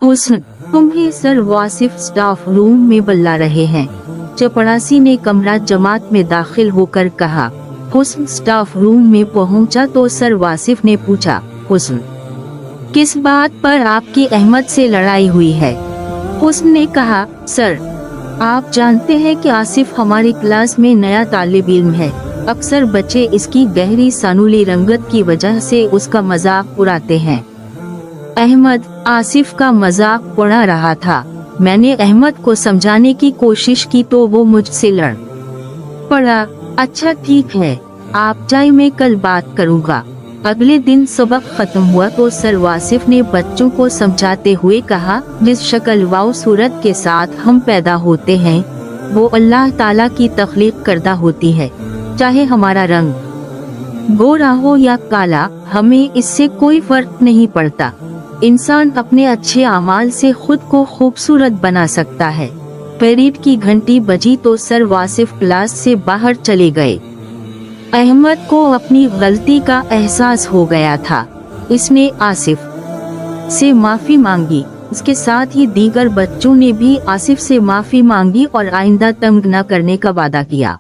हुस्न, तुम्हें sir Wasif staff room में बुला रहे हैं। चपरासी ने कमरा जमात में दाखिल होकर कहा। हुस्न स्टाफ रूम में पहुंचा तो सर वासिफ ने पूछा, हुस्न, किस बात पर आपकी अहमद से लड़ाई हुई है? हुस्न ने कहा, सर, आप जानते हैं कि आसिफ हमारी क्लास में नया तालिब इल्म है। अक्सर बच्चे इसकी गहरी सानुली रंगत की वजह से उसका मजाक उड़ाते हैं। अहमद आसिफ का मजाक उड़ा रहा था। मैंने अहमद को समझाने की कोशिश की तो वो मुझसे लड़ पड़ा। अच्छा ठीक है, आप जाइए, मैं कल बात करूँगा। अगले दिन सबक खत्म हुआ तो सर वासिफ ने बच्चों को समझाते हुए कहा, जिस शक्ल व सूरत के साथ हम पैदा होते हैं वो अल्लाह ताला की तख्लीक करदा होती है। चाहे हमारा रंग गोरा हो या काला, हमें इससे कोई फर्क नहीं पड़ता। इंसान अपने अच्छे अमाल से खुद को खूबसूरत बना सकता है। परेड की घंटी बजी तो सर वासिफ क्लास से बाहर चले गए। अहमद को अपनी गलती का एहसास हो गया था। इसने आसिफ से माफी मांगी। इसके साथ ही दीगर बच्चों ने भी आसिफ से माफी मांगी और आइंदा तंग न करने का वादा किया।